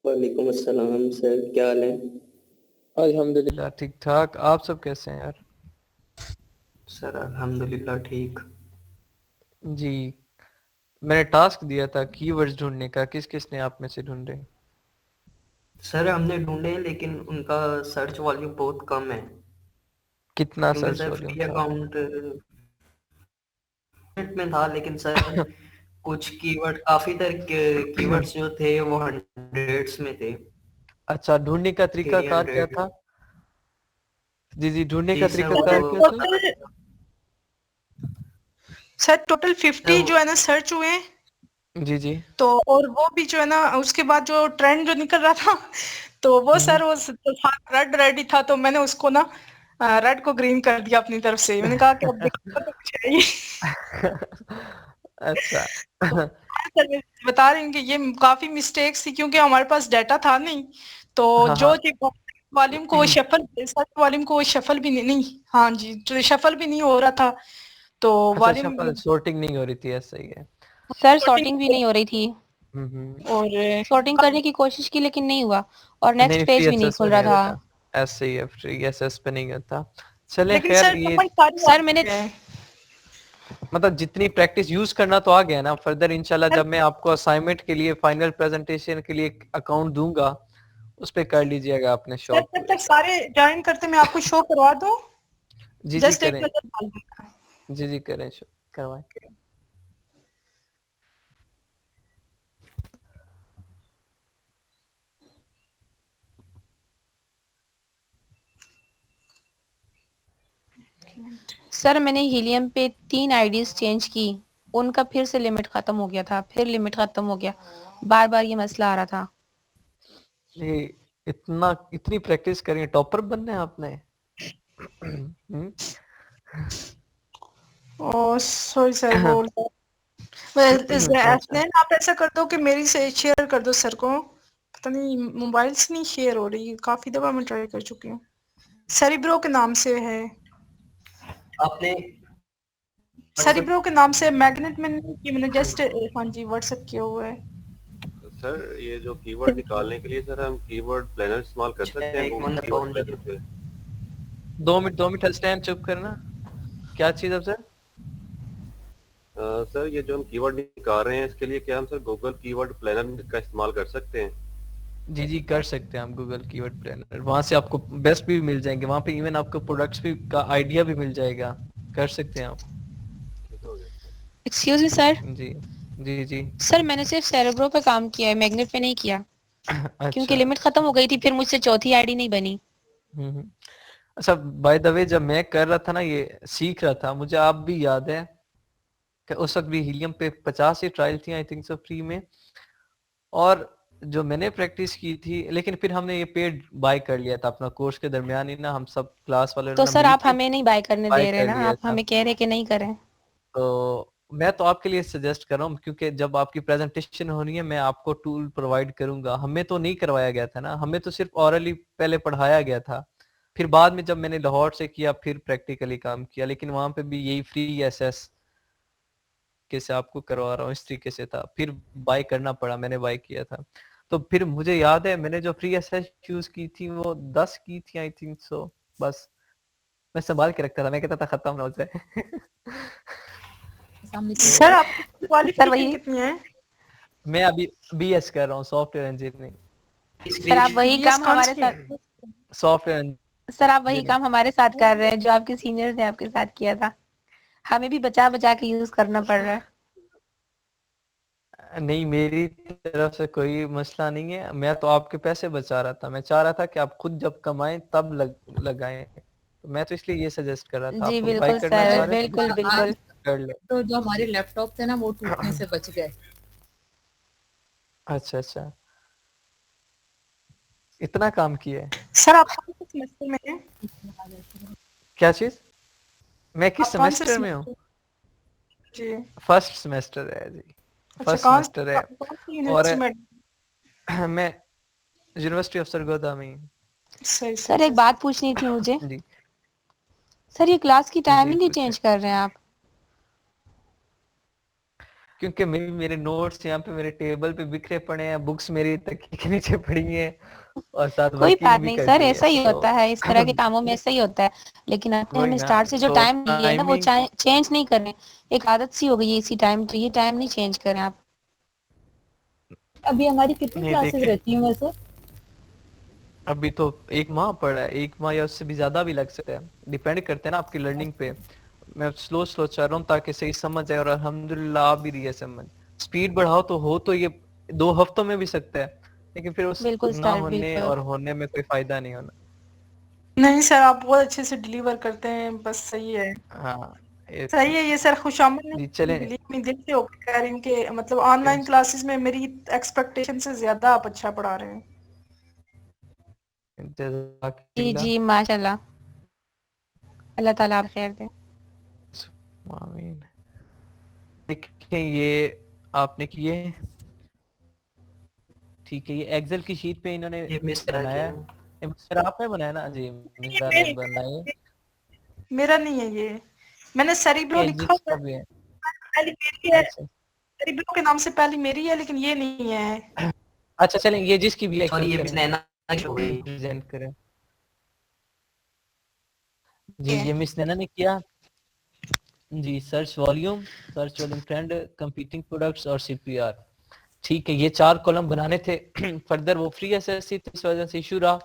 वालेकुम अस्सलाम सर, क्या हाल है? अल्हम्दुलिल्लाह ठीक ठाक। आप सब कैसे हैं यार? सर अल्हम्दुलिल्लाह ठीक। जी, मैंने टास्क दिया था कीवर्ड्स ढूंढने का, किस किसने आप में से ढूंढे? सर हमने ढूंढे लेकिन उनका सर्च वॉल्यूम बहुत कम है। कितना क्योंकि सर्च सर वॉल्यूम फ्री था? अकाउंट में था, लेकिन सर कुछ कीवर्ड काफी तरह कीवर्ड्स जो थे वो हंड्रेड्स में थे। अच्छा, ढूंढने का तरीका थ्री कार क्या हंड्रेड था? जी जी, ढूंढने जी का सर तरीका वो कार क्या था? टोटल सर टोटल सर 50 जो है ना सर्च हुए हैं। जी जी। तो और वो भी जो है ना उसके बाद जो ट्रेंड जो निकल रहा था तो वो हम्म। सर वो रेड रेड ही था, तो मैंने उसको ना रेड को ग्रीन कर दिया अपनी तरफ से। मैंने कहा कि अब देखो तो कुछ है ही। अच्छा। तो सर मैं बता रही हूँ कि ये काफी मिस्टेक्स थी क्योंकि हमारे पास डाटा था नहीं। तो हाँ जो हाँ। वॉल्यूम को शफल सर्च वॉल्यूम को शफल भी नहीं, हाँ जी, जो शफल भी नहीं हो रहा था। तो अच्छा, वॉल्यूम शफल सॉर्टिंग नहीं हो रही थी, ऐसा ही है। सर sorting सॉर्टिंग भी नहीं हो रही थी। हम्म। और सॉर्टिंग करने की कोशिश की लेकिन नहीं हुआ और नहीं, नेक्स्ट फ्री पेज भी नहीं एसएस में खुल रहा नहीं था। होता। ऐसे ही है, फ्री एसएस पे नहीं होता। चले लेकिन खैर, सर ये समझ सारी सर मैंने आती है। मतलब जितनी प्रैक्टिस यूज करना तो आ गया ना। फर्दर इंशाल्लाह सर जब मैं आपको असाइनमेंट के लिए फाइनल प्रेजेंटेशन के लिए अकाउंट दूंगा, उस पे कर लीजिएगा अपने सर शौक जब पूरे। तक सारे ज्वाइन करते मैं आपको शो करवा दूं, जी जी जस्ट एक करें। नजर डाल देना। जी जी करें, करवाएं। सर मैंने हीलियम पे 3 आईडीज चेंज की, उनका फिर से लिमिट खत्म हो गया था, फिर लिमिट खत्म हो गया, बार बार ये मसला आ रहा था। ये इतनी प्रैक्टिस करें, टॉपर बनना है आपने। हम्म। ओ सॉरी सर, वो अच्छा। आप ऐसा कर दो कि मेरी से शेयर कर दो सर को। पता नहीं मोबाइल से नहीं शेयर हो रही, काफी दफा मैं ट्राई कर चुकी हूँ। सेरिब्रो के नाम से है। आपने व्हाट्सएप सेरिब्रो के नाम से मैग्नेट में नहीं की मैंने, जस्ट हाँ जी व्हाट्सएप किया हुआ है। सर ये जो कीवर्ड निकालने के लिए सर हम कीवर्ड प्लानर इस्तेमाल कर सकते हैं एक Google minute keyword account planner पे। 2 मिनट स्टैंड चुप करना। क्या चीज अब सर? सर ये जो हम कीवर्ड निकाल रहे हैं इसके लिए क्या हम सर गूगल कीवर्ड प्लानर का इस्तेमाल कर सकते हैं? जी जी कर सकते हैं आप गूगल कीवर्ड प्लानर, वहां से आपको बेस्ट भी मिल जाएंगे, वहां पे इवन आपको प्रोडक्ट्स भी का आइडिया भी मिल जाएगा। कर सकते हैं आप। ठीक हो गया। Excuse me sir. जी जी जी। सर मैंने सिर्फ सेरेब्रो पे काम किया है, मैग्नेट पे नहीं किया क्योंकि अच्छा। लिमिट खत्म हो गई थी, फिर मुझसे चौथी आईडी नहीं बनी। हम्म। अच्छा, बाय द वे जब मैं कर रहा था ना, ये सीख रहा था, मुझे आप भी याद है कि उस वक्त भी हीलियम पे 50 ही ट्रायल थी आई थिंक सो, फ्री में। और जो मैंने प्रैक्टिस की थी, लेकिन फिर हमने ये पेड बाय कर लिया था अपना कोर्स के दरमियान ही ना, हम सब क्लास वाले तो ने सर मिल आप के हमें नहीं बाय करने बाय दे रहे कर ना, लिया आप था। हमें कह रहे कि नहीं करें। तो मैं तो आपके लिए सजेस्ट कर रहा हूँ, क्योंकि जब आपकी प्रेजेंटेशन होनी है मैं आपको टूल प्रोवाइड करूंगा। हमें तो नहीं करवाया गया था ना, हमें तो सिर्फ ऑरली पहले पढ़ाया गया था। फिर बाद में जब मैंने लाहौर से किया फिर प्रैक्टिकली काम किया, लेकिन वहां पे भी यही फ्री एसएस के से आपको करवा रहा हूँ, इस तरीके से था। फिर बाय करना पड़ा, मैंने बाय किया था। तो फिर मुझे याद है मैंने जो फ्री एसएस यूज की थी वो 10 की थी आई थिंक सो। बस मैं संभाल के रखता था, मैं कहता था खत्म ना हो जाए। सर तो आपकी सर क्वालिफिकेशन वही कितनी है? मैं अभी बीएस कर रहा हूँ, सॉफ्टवेयर इंजीनियरिंग। सर आप वही बीएस काम कौन हमारे सी? साथ सॉफ्टवेयर सर आप वही इंजीनियरिंग। काम हमारे साथ कर रहे हैं जो आपके सीनियर्स ने आपके साथ किया था। हमें भी बचा बचा के यूज करना पड़ रहा है। नहीं, मेरी तरफ से कोई मसला नहीं है, मैं तो आपके पैसे बचा रहा था। मैं चाह रहा था कि आप खुद जब कमाएं तब लगाएं। तो मैं तो इसलिए ये सजेस्ट कर रहा था, जी आप बाई बिल्कुल करना सर, चाह रहे तो बिल्कुल बिल्कुल। कर ले। तो जो हमारे लैपटॉप थे ना वो टूटने से बच गए। अच्छा अच्छा, इतना काम किया है? सर आप कौन से सेमेस्टर में हैं? क्या चीज? मैं किस आप कौन से सेमेस्टर में हूँ? सेमेस्टर? जी। फर्स्ट सेमेस्टर है जी। अच्छा फर्स्ट सेमेस्टर है। कौन सी और यूनिवर्सिटी में? मैं यूनिवर्सिटी ऑफ सरगोदा में ही। सही सही सर एक सही बात पूछनी थी मुझे। जी सर ये क्लास की जी टाइमिंग ही पूछे। चेंज कर रहे हैं आप? क्योंकि मेरे नोट्स यहाँ पे मेरे टेबल पे बिखरे पड़े हैं, बुक्स मेरी तकिए के नीचे पड़ी हैं और साथ कोई वर्किंग बात भी नहीं करनी सर, है, ऐसा ही तो होता है, इस तरह के कामों में ऐसा ही होता है। लेकिन आपने वही हमें ना, स्टार्ट से जो तो टाइम दिया है ना वो टाइमिंग चेंज नहीं कर रहे। एक आदत सी हो गई है इसी टाइम, तो ये टाइम नहीं चेंज करें आप। अभी हमारी कितनी नहीं क्लासेस देखे। रहती हैं वैसे? अभी तो 1 माह पड़ा है, 1 माह या उससे भी ज्यादा भी लग सकता है, डिपेंड करते हैं ना आपकी लर्निंग पे। मैं स्लो स्लो चल रहा हूँ ताकि सही समझ आए, और अल्हम्दुलिल्लाह आ भी रही है समझ। स्पीड बढ़ाओ तो हो तो ये 2 हफ्तों में भी सकता है, लेकिन फिर उस बिल्कुल ना सर, होने बिल्कुल। और होने में कोई फायदा नहीं होना। नहीं सर, आप बहुत अच्छे से डिलीवर करते हैं, बस सही है। हाँ सही है ये सर, खुशामद जी नहीं, चलें। बिलीव में दिल से होकर कह रही हूँ कि मतलब ऑनलाइन क्लासेस में मेरी एक्सपेक्टेशन से ज्यादा आप अच्छा पढ़ा रहे हैं। जी जज़ाकिल्लाह। जी माशाल्लाह, अल्लाह ताला आप खैर दे। आमीन। देखिए ये आपने किए, ठीक है, ये एक्सेल की शीट पे इन्होंने ये मिस करा बनाया किया। है। ये मिस्टर आपने बनाया ना जी, मिस्रा ने बनाए। मेरा नहीं है ये, मैंने सेरिब्रो ये लिखा हुआ जिसका है, भी है। पहली मेरी है, अच्छा सेरिब्रो के नाम से पहली मेरी है, लेकिन ये नहीं है। अच्छा, चलें ये जिसकी भी है सॉरी, ये मिस करें, नैना की हो गई। प्रेजेंट करें। जी ये मिस नैना ने किया जी। Search volume trend, competing products और सीपीआर। ठीक है, ये 4 कॉलम बनाने थे। फर्दर वो फ्री एसएससी थी, इस वजह से इशू रहा।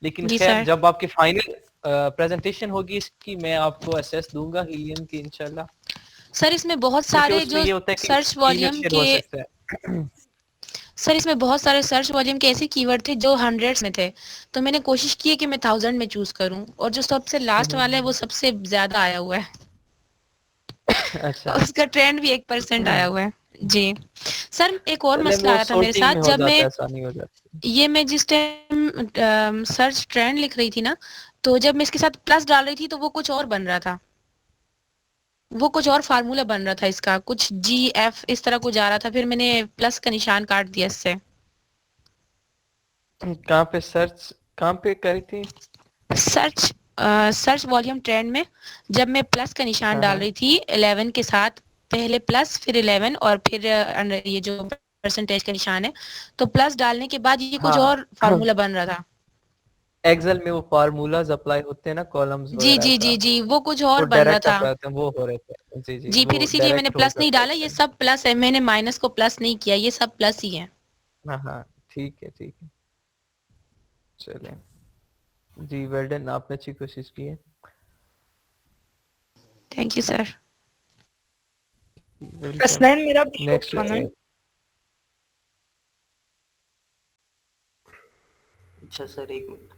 लेकिन जी खैर सर। जब आपकी फाइनल प्रेजेंटेशन होगी इसकी, मैं आपको एसेस दूंगा हीलियम की इंशाल्लाह, सर इसमें बहुत क्योंकि सारे उसमें जो ये होता है कि सर्च कीवर्ड वॉल्यूम शेयर के हो सकता है। सर इसमें बहुत सारे सर्च वॉल्यूम के ऐसे कीवर्ड थे जो हंड्रेड्स में थे, तो मैंने कोशिश की है कि मैं 1000 में चूज करूं, और जो सबसे लास्ट वाला है वो सबसे ज्यादा आया हुआ है। अच्छा और उसका ट्रेंड भी 1% आया हुआ है। जी सर, एक और चले, मसला वो आया था मेरे सोर्टिंग साथ, में हो जब जाता मैं है, आसानी हो जाती जिस टाइम सर्च ट्रेंड लिख रही थी ना, तो जब मैं इसके साथ प्लस डाल रही थी तो वो कुछ और बन रहा था, वो कुछ और फार्मूला बन रहा था इसका, कुछ GF इस तरह कुछ आ रहा था, फिर मैंने प्लस का निशान काट दिया इससे। है। कहाँ पे सर्च, कहाँ पे करी थी? सर्च सर्च वॉल्यूम ट्रेंड में जब मैं प्लस का निशान हाँ डाल हाँ रही थी 11 के साथ, पहले प्लस फिर 11 और फिर ये जो परसेंटेज का निशान है, तो प्लस डालने के बाद ये कुछ हाँ। और फार्मूला बन रहा था। एक्सेल में वो फार्मूलाज अप्लाई होते हैं ना, कॉलम्स जी वगैरह जी का, जी जी, वो कुछ वो और बन रहा डायरेक्ट था। अप्लाई होते हैं, वो हो रहे थे। जी जी, जी, फिर वो इसीलिए मैंने डायरेक्ट हो प्लस नहीं जाता है डाला, ये एक्सेल। सब प्लस है, मैंने माइनस को प्लस नहीं किया, ये सब प्लस ही है। हाँ हाँ, ठीक है ठीक है, चलें जी, वेल डन, आपने अच्छी कोशिश की है। Thank you sir. वेलकम। प्रश्न मेरा भी शो नेक्स्ट, था ना। अच्छा सर, एक मिनट।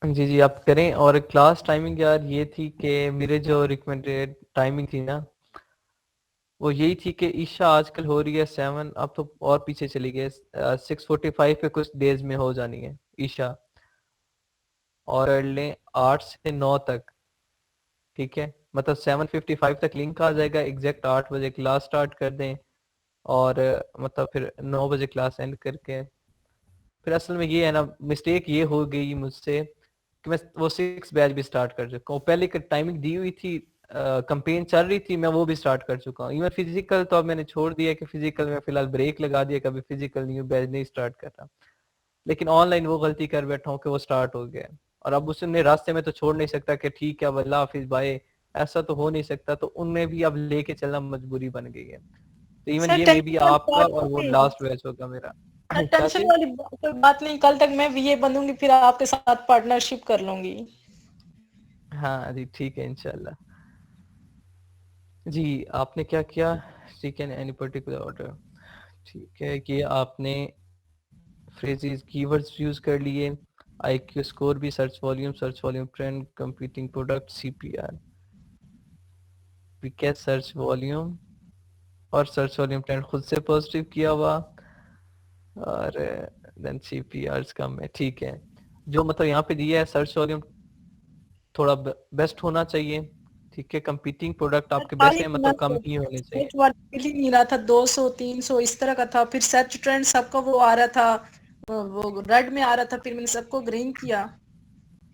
जी जी आप करें। और क्लास टाइमिंग यार ये थी कि मेरे जो रिकमेंडेड टाइमिंग थी ना, वो यही थी कि ईशा आजकल हो रही है 7, अब तो और पीछे चली गई, 6:45 पे कुछ डेज में हो जानी है ईशा, और कर लें 8 से 9 तक, ठीक है, मतलब 7:55 तक लिंक आ जाएगा, एग्जैक्ट 8 बजे क्लास स्टार्ट कर दें, और मतलब फिर 9 बजे क्लास एंड करके। फिर असल में ये है ना, मिस्टेक ये हो गई मुझसे कि मैं वो 6 बैच भी स्टार्ट कर चुका हूँ, पहले की टाइमिंग दी हुई थी, कंपेन चल रही थी, मैं वो भी स्टार्ट कर चुका हूँ। इवन फिजिकल तो अब मैंने छोड़ दिया कि फिजिकल में फिलहाल ब्रेक लगा दिया, कभी फिजिकल न्यू बैच नहीं स्टार्ट कर रहा, लेकिन ऑनलाइन वो गलती कर बैठा हूँ कि वो स्टार्ट हो गया है। और अब उसने रास्ते में तो छोड़ नहीं सकता कि ठीक है अल्लाह हाफिज बाय, ऐसा तो हो नहीं सकता, तो उनने भी अब लेके चलना मजबूरी बन गई है। तो इवन सर ये मे बी टेंशन वाली आपका बात और वो नहीं, लास्ट बैच होगा मेरा। सर क्या टेंशन चीज? वाली कोई बात नहीं, कल तक मैं VA बनूंगी, फिर आपके साथ पार्टनरशिप कर लूंगी। हाँ जी ठीक है इंशाल्लाह। जी आपने क्या किया, ठीक है, एनी पर्टिकुलर ऑर्डर, ठीक है, कि आपने फ्रेजेस कीवर्ड्स यूज कर लिए, IQ स्कोर भी, search volume trend, competing product, CPR, क्या सर्च वॉल्यूम और सर्च वॉल्यूम ट्रेंड खुद से पॉजिटिव किया हुआ, और देन CPRs कम है, ठीक है। जो मतलब यहाँ पे दिया है सर्च वॉल्यूम थोड़ा बेस्ट होना चाहिए, ठीक है, कंपीटिंग प्रोडक्ट आपके बेस्ट है, मतलब कम ही होने चाहिए। सर्च वाला मिल ही नहीं रहा था, 200 300 इस तरह का था, फिर सर्च ट्रेंड सबका वो आ रहा था, वो रेड में आ रहा था, फिर मैंने सबको ग्रीन किया,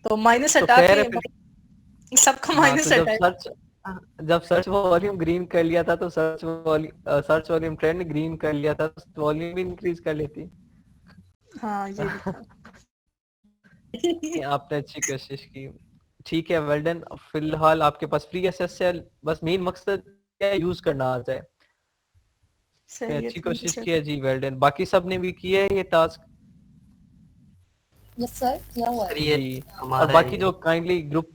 तो माइनस तो हटा खैर है के फिर, सबका हाँ तो माइनस जब हटाया। सर्च, जब सर्च वॉल्यूम ग्रीन कर लिया था तो सर्च वॉल्यूम ट्रेंड ग्रीन कर लिया था तो वॉल्यूम भी इंक्रीज कर लेती। हाँ ये भी था। ये आपने अच्छी कोशिश की। ठीक है, वेल डन। फिलहाल आपके पास फ्री एसएसएल, बस मेन मकसद क्या है, यूज करना आ जाए। सही है, अच्छी थैंक यू कोशिश सर। की है जी, वेल डन। बाकी सब ने भी किया है ये टास्क यस सर, क्या हुआ सर है? ये जी। और हमारा है बाकी ये। जो काइंडली ग्रुप,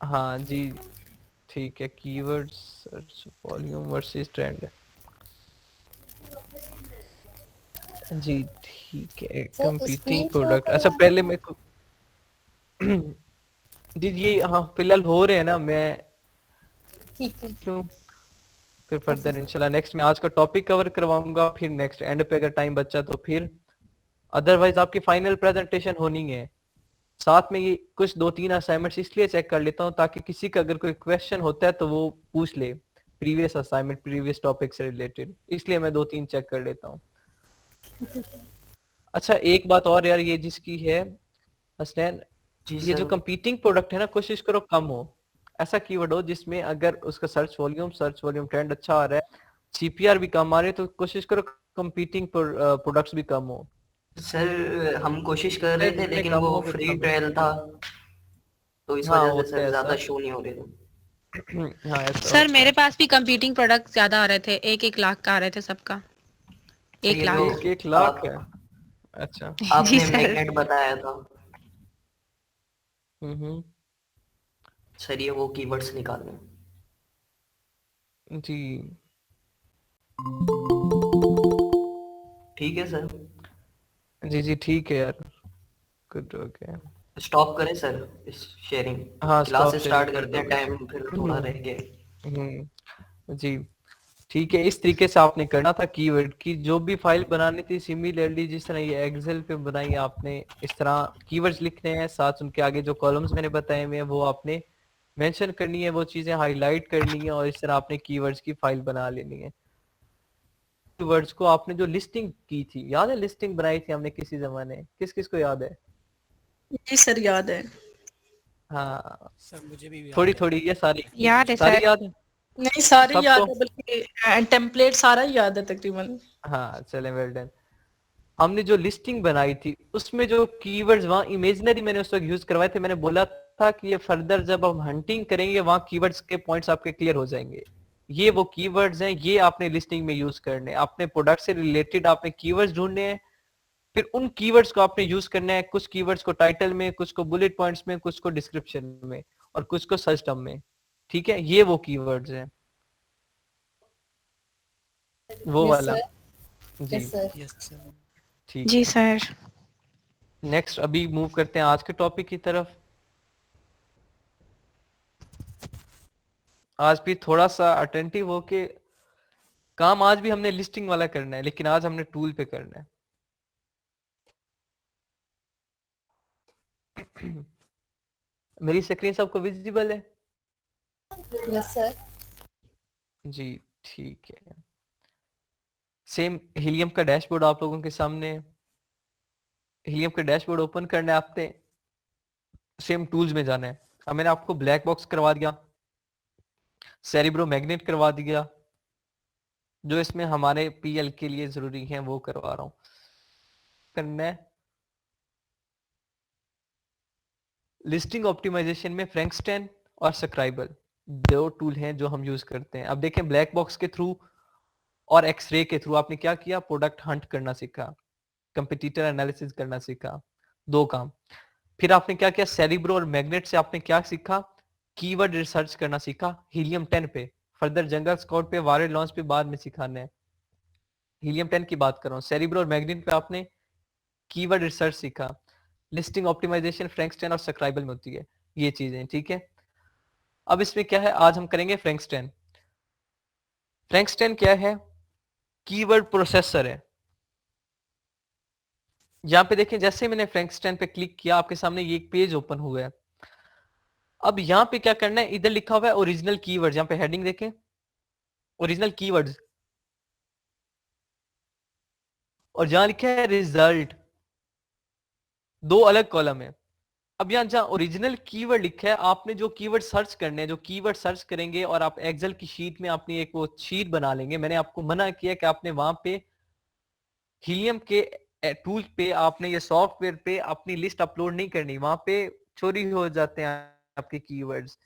हाँ जी ठीक है, keywords search volume versus trend जी, ठीक है। Sir competing screenshot product, अच्छा करना पहले है। मेरे को जी ये हाँ फिलहाल हो रहे हैं ना, मैं ठीक है। क्यों फिर फर्दर इंशाल्लाह नेक्स्ट में आज का टॉपिक कवर करवाऊंगा, फिर नेक्स्ट एंड पे अगर टाइम बचा तो फिर, अदरवाइज आपकी फाइनल प्रेजेंटेशन होनी है। साथ में ये कुछ 2-3 असाइनमेंट्स इसलिए चेक कर लेता हूँ ताकि किसी का अगर कोई क्वेश्चन होता है तो वो पूछ ले, प्रीवियस असाइनमेंट प्रीवियस टॉपिक से रिलेटेड, इसलिए मैं 2-3 चेक कर लेता हूँ। अच्छा एक बात और यार, ये जिसकी है हसनैन, जी ये जो सर। कंपीटिंग प्रोडक्ट है ना, कोशिश करो कम हो। ऐसा कीवर्ड हो जिसमें अगर उसका सर्च वॉल्यूम ट्रेंड अच्छा आ रहा है, सीपीआर भी कम आ रहे, तो कोशिश करो कंपीटिंग प्रोडक्ट्स भी कम हो। सर हम कोशिश कर रहे शायद थे जितने लेकिन कम वो होंगे फ्री उतना ट्रायल बेहतर। था, तो इस हाँ वजह से होता है सर ऐसा। ज्यादा शो नहीं हो रहे थे। हाँ ऐसा सर होता मेरे है। पास भी कंपीटिंग प्रोडक्ट ज्यादा आ रहे थे, 1-1 लाख का आ रहे थे सबका। सर एक ये जो लाख 1-1 लाख है। आप अच्छा। जी आपने सर। मैग्नेट बताया था, हम्म। सर ये वो कीवर्ड्स निकालने। जी ठीक है सर। जी जी ठीक है यार, गुड हो गया। स्टॉप करें सर इस शेयरिंग, हाँ क्लास स्टॉप शेयरिंग स्टार्ट कर करते दो हैं, बस। टाइम फिर थोड़ा रह गया। जी ठीक है, इस तरीके से आपने करना था कीवर्ड की जो भी फाइल बनानी थी, सिमिलरली जिस तरह ये एक्सेल पे बनाई आपने, इस तरह कीवर्ड्स लिखने हैं, साथ उनके आगे जो कॉलम्स मैंने बताए हुए हैं वो आपने मेंशन करनी है, वो चीजें हाईलाइट करनी है, और इस तरह आपने कीवर्ड्स की फाइल बना लेनी है। कीवर्ड्स को आपने जो लिस्टिंग की थी, याद है लिस्टिंग बनाई थी हमने किसी जमाने, किस किस को याद है? जी सर याद है। हाँ सर मुझे भी याद थोड़ी है। थोड़ी, ये सारी याद है सारी सर। याद है नहीं सारे याद सबको? है, बल्कि टेम्पलेट सारा ही याद है तकरीबन। हाँ चले, वेल डन। हमने जो लिस्टिंग बनाई थी उसमें जो कीवर्ड्स वहां इमेजिनरी मैंने उस वक्त यूज करवाए थे, मैंने बोला था कि ये फर्दर जब हम हंटिंग करेंगे वहां कीवर्ड्स के पॉइंट्स आपके क्लियर हो जाएंगे। ये वो कीवर्ड्स हैं, ये आपने लिस्टिंग में यूज करने हैं, अपने प्रोडक्ट से रिलेटेड आपने कीवर्ड्स ढूंढने हैं, फिर उन कीवर्ड्स को आपने यूज करना है, कुछ कीवर्ड्स को टाइटल में, कुछ को बुलेट पॉइंट्स में, कुछ को डिस्क्रिप्शन में, और कुछ को सर्च टर्म में। ठीक है, ये वो कीवर्ड्स हैं, वो यस वाला। सर। जी यस सर। Yes sir. ठीक जी है। सर। नेक्स्ट अभी मूव करते हैं आज के टॉपिक की तरफ। आज भी थोड़ा सा अटेंटिव होके काम, आज भी हमने लिस्टिंग वाला करना है, लेकिन आज हमने टूल पे करना है। मेरी स्क्रीन सबको विजिबल है? Yes sir. जी ठीक है। सेम हीलियम का डैशबोर्ड आप लोगों के सामने है। हीलियम का डैशबोर्ड ओपन करना है आपने, सेम टूल्स में जाना है। अब मैंने आपको ब्लैक बॉक्स करवा दिया, सेरिब्रो मैग्नेट करवा दिया, जो इसमें हमारे पीएल के लिए जरूरी है वो करवा रहा हूं। करना है लिस्टिंग ऑप्टिमाइजेशन में फ्रैंकस्टैन और स्क्राइबल, दो टूल हैं जो हम यूज करते हैं। अब देखें, ब्लैक बॉक्स के थ्रू और एक्सरे के थ्रू आपने क्या किया, प्रोडक्ट हंट करना सीखा, कंपटीटर एनालिसिस करना सीखा, दो काम। फिर आपने क्या किया, सेरिब्रो और मैग्नेट से आपने क्या सीखा, कीवर्ड रिसर्च करना सीखा हीलियम 10 पे। फर्दर जंगल स्काउट पे, वारे लॉन्च पे बाद में सिखाना है, हीलियम 10 की बात कर रहा हूँ। सेरिब्रो और मैग्नेट पे आपने कीवर्ड रिसर्च सीखा। लिस्टिंग ऑप्टिमाइजेशन फ्रैंकस्टैन और स्क्राइबल में होती है ये चीजें, ठीक है। अब इसमें क्या है, आज हम करेंगे फ्रैंकस्टैन। फ्रैंकस्टैन क्या है, कीवर्ड प्रोसेसर है। यहाँ पे देखें, जैसे मैंने फ्रैंकस्टैन पे क्लिक किया, आपके सामने ये एक पेज ओपन हुआ है। अब यहाँ पे क्या करना है, इधर लिखा हुआ है ओरिजिनल कीवर्ड्स, यहाँ पे हेडिंग देखें, ओरिजिनल कीवर्ड्स, और जहां लिखा है रिजल्ट, दो अलग कॉलम है। अब यहाँ जहाँ ओरिजिनल कीवर्ड लिखा है, आपने जो कीवर्ड सर्च करने हैं, जो कीवर्ड सर्च करेंगे और आप एक्सेल की शीट में अपनी एक वो शीट बना लेंगे। मैंने आपको मना किया कि आपने वहां पे हीलियम के टूल पे, आपने ये सॉफ्टवेयर पे अपनी लिस्ट अपलोड नहीं करनी, वहां पे चोरी हो जाते हैं आपके कीवर्ड्स,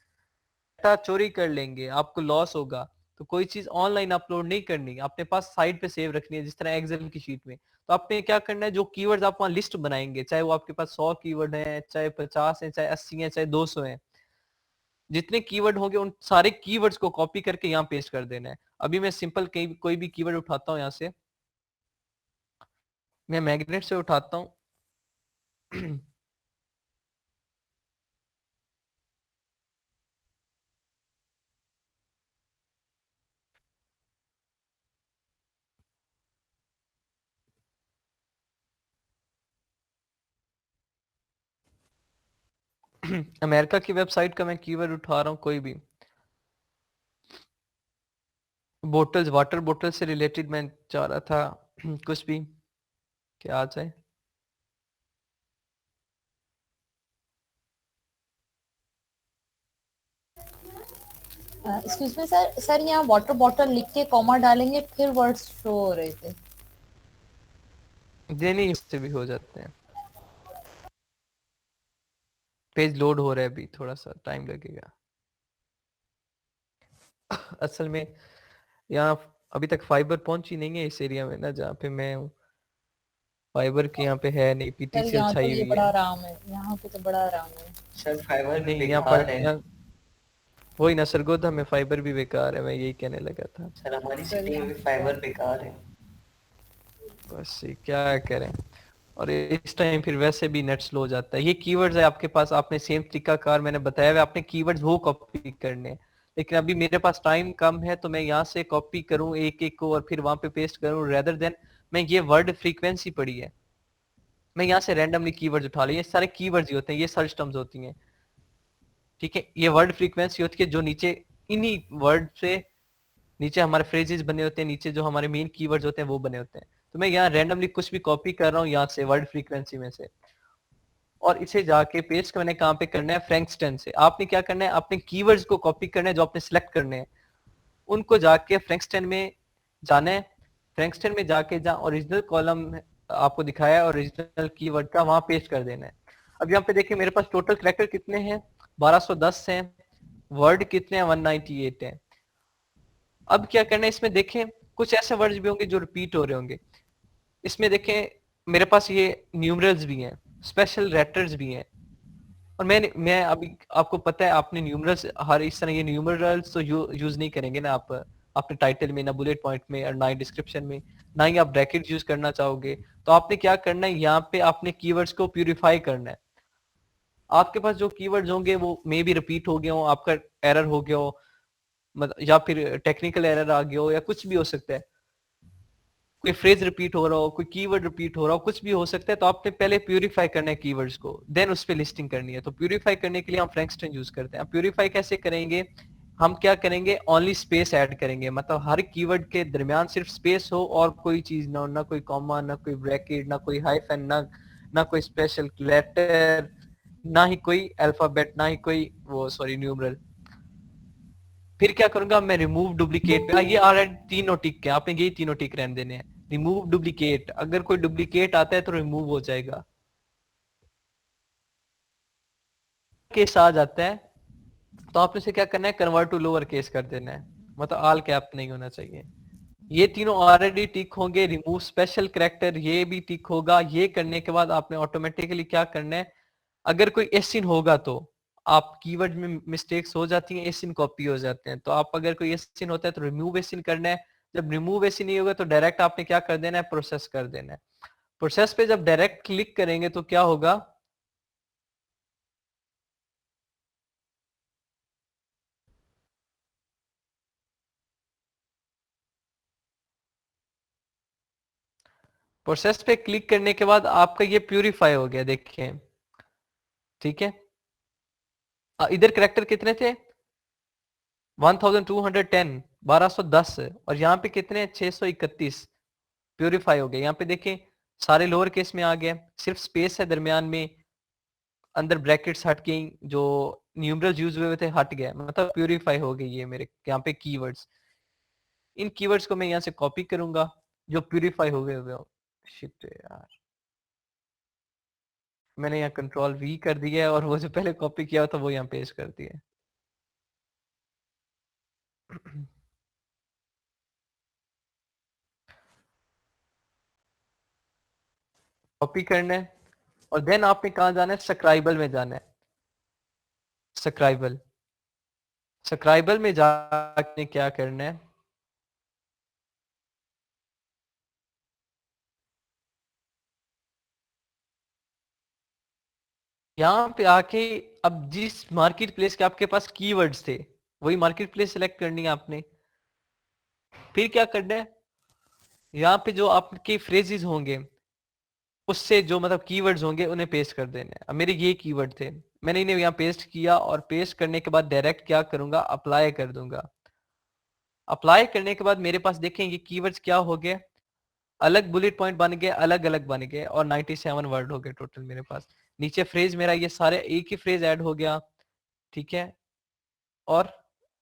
डाटा चोरी कर लेंगे, आपको लॉस होगा। तो कोई चीज ऑनलाइन अपलोड नहीं करनी, अपने पास साइट पे सेव रखनी है, जिस तरह एक्सेल की शीट में। तो आपने क्या करना है, जो कीवर्ड्स आप वहां लिस्ट बनाएंगे, चाहे वो आपके पास 100 कीवर्ड है, चाहे 50 है, चाहे 80 है, चाहे 200 है, जितने कीवर्ड होंगे उन सारे कीवर्ड्स को कॉपी करके यहाँ पेस्ट कर देना है। अभी मैं सिंपल कोई भी कीवर्ड उठाता हूँ, यहाँ से मैं मैग्नेट से उठाता हूँ। अमेरिका की वेबसाइट का मैं कीवर्ड उठा रहा हूँ, कोई भी बोटल्स, वाटर बोतल से रिलेटेड मैं चाह रहा था कुछ भी क्या आ जाए। एक्सक्यूज मी सर, सर यहाँ वाटर बॉटल लिख के कॉमा डालेंगे फिर वर्ड्स शो हो रहे थे। ये नहीं, इससे भी हो जाते हैं। पेज लोड हो रहा है, अभी थोड़ा सा टाइम लगेगा। असल में यहाँ अभी तक फाइबर पहुंची नहीं है इस एरिया में ना, जहाँ पे मैं हूँ। फाइबर की यहाँ पे है नहीं, सर पीटीसीएल यहाँ तो छाई ये हुई बड़ा है। आराम है, यहाँ पे तो बड़ा आराम है। सर फाइबर भी नहीं यहाँ बेकार पर है। वही ना सरगोधा में फाइबर भी बेकार है, मैं यही कहने लगा था। सर हमारी सर सिटी में यहाँ भी फाइबर बेकार है। बस ये क्या करें। और इस टाइम फिर वैसे भी नेट स्लो हो जाता है। ये कीवर्ड्स है आपके पास, आपने सेम तरीका कार मैंने बताया हुआ, आपने कीवर्ड्स वो कॉपी करने हैं। लेकिन अभी मेरे पास टाइम कम है, तो मैं यहाँ से कॉपी करूँ एक एक को और फिर वहां पे पेस्ट करूँ, रेदर देन मैं ये वर्ड फ्रीक्वेंसी पड़ी है, मैं यहाँ से रैंडमली कीवर्ड्स उठा लिया। ये सारे कीवर्ड्स ही होते हैं, ये सर्च टर्म्स होती हैं, ठीक है। ये वर्ड फ्रीक्वेंसी होती है जो नीचे इन्हीं वर्ड से नीचे हमारे फ्रेजेस बने होते हैं, नीचे जो हमारे मेन कीवर्ड्स होते हैं वो बने होते हैं। तो मैं यहाँ रैंडमली कुछ भी कॉपी कर रहा हूँ यहाँ से वर्ड फ्रीक्वेंसी में से, और इसे जाके पेस्ट मैंने कहाँ पे करना है, फ्रैंकस्टन से। आपने क्या करना है, अपने कीवर्ड्स को कॉपी करना है जो आपने सिलेक्ट करने हैं, उनको जाके फ्रैंकस्टन में जाना है। फ्रैंकस्टन में जाके जहाँ ओरिजिनल कॉलम आपको दिखाया है ओरिजिनल कीवर्ड का, वहां पेस्ट कर देना है। अब यहाँ पे देखिए मेरे पास टोटल कैरेक्टर कितने हैं, 1210 हैं, वर्ड कितने हैं, 198 हैं। अब क्या करना है, इसमें देखें कुछ ऐसे वर्ड्स भी होंगे जो रिपीट हो रहे होंगे। इसमें देखें मेरे पास ये न्यूमरल्स भी हैं, स्पेशल लेटर्स भी हैं, और मैं अभी आपको पता है आपने न्यूमरल्स हर इस तरह ये न्यूमरल्स तो यूज नहीं करेंगे ना आप अपने टाइटल में, ना बुलेट पॉइंट में, और ना ही डिस्क्रिप्शन में, ना ही आप ब्रैकेट यूज करना चाहोगे। तो आपने क्या करना है, यहाँ पे आपने कीवर्ड्स को प्यूरिफाई करना है। आपके पास जो कीवर्ड्स होंगे वो मे भी रिपीट हो गए हो, आपका एरर हो गया हो, या फिर टेक्निकल एरर आ गया हो, या कुछ भी हो सकता है, कोई फ्रेज रिपीट हो रहा हो, कोई कीवर्ड रिपीट हो रहा हो, कुछ भी हो सकता है। तो आपने पहले प्यूरिफाई करना है कीवर्ड्स को, देन उस पर लिस्टिंग करनी है। तो प्यूरिफाई करने के लिए हम फ्रैंकस्टन यूज करते हैं। प्यूरिफाई कैसे करेंगे, हम क्या करेंगे, ओनली स्पेस ऐड करेंगे, मतलब हर कीवर्ड के दरमियान सिर्फ स्पेस हो और कोई चीज ना हो, ना कोई कॉमा, ना कोई ब्रैकेट, ना कोई हाइफन, ना कोई स्पेशल लेटर, ना ही कोई अल्फाबेट, ना ही कोई वो सॉरी न्यूमरल। फिर क्या करूंगा मैं, रिमूव डुप्लीकेट पे, ये ऑलरेडी तीनों टिक है, आपने यही तीनों टिक रहने देने हैं। रिमूव डुप्लीकेट, अगर कोई डुप्लीकेट आता है तो रिमूव हो जाएगा। केस आ जाता है तो आपने से क्या करना है, कन्वर्ट टू लोअर केस कर देना है, मतलब ऑल कैप नहीं होना चाहिए। ये तीनों ऑलरेडी टिक होंगे। रिमूव स्पेशल कैरेक्टर ये भी टिक होगा। ये करने के बाद आपने ऑटोमेटिकली क्या करना है, अगर कोई एसिन होगा तो आप कीवर्ड में मिस्टेक्स हो जाती हैं, एसिन कॉपी हो जाते हैं, तो आप अगर कोई एसिन होता है तो रिमूव एसिन करना है। जब रिमूव एसिन नहीं होगा तो डायरेक्ट आपने क्या कर देना है, प्रोसेस कर देना है। प्रोसेस पे जब डायरेक्ट क्लिक करेंगे तो क्या होगा, प्रोसेस पे क्लिक करने के बाद आपका ये प्यूरिफाई हो गया, देखिए ठीक है। इधर करेक्टर कितने थे, 1210, 1210, और यहाँ पे कितने 631 प्यूरिफाई हो गए। यहाँ पे देखें सारे लोअर केस में आ गए, सिर्फ स्पेस है दरमियान में, अंदर ब्रैकेट्स हट गई, जो न्यूमरल्स यूज हुए थे हट गए, मतलब प्यूरिफाई हो गई ये मेरे यहाँ पे कीवर्ड्स। इन कीवर्ड्स को मैं यहाँ से कॉपी करूंगा जो प्यूरिफाई हो गए हो। शिट यार, मैंने यहाँ कंट्रोल V कर दिया है और वो जो पहले कॉपी किया था वो यहाँ पेस्ट कर दिया। कॉपी करना है और देन आपने कहाँ जाना है, स्क्राइबल में जाना है। स्क्राइबल स्क्राइबल में जाके क्या करना है, यहाँ पे आके अब जिस मार्केट प्लेस के आपके पास कीवर्ड्स थे वही मार्केट प्लेस सिलेक्ट करनी है आपने। फिर क्या करना है, यहाँ पे जो आपके फ्रेजेस होंगे उससे जो मतलब कीवर्ड्स होंगे उन्हें पेस्ट कर देना है। अब मेरे ये कीवर्ड थे, मैंने इन्हें यहाँ पेस्ट किया और पेस्ट करने के बाद डायरेक्ट क्या करूंगा, अप्लाई कर दूंगा। अप्लाई करने के बाद मेरे पास देखें ये कीवर्ड्स क्या हो गए, अलग बुलेट पॉइंट बन गए, अलग अलग बन गए और 97 वर्ड हो गए टोटल मेरे पास। नीचे फ्रेज मेरा ये सारे एक ही फ्रेज ऐड हो गया, ठीक है। और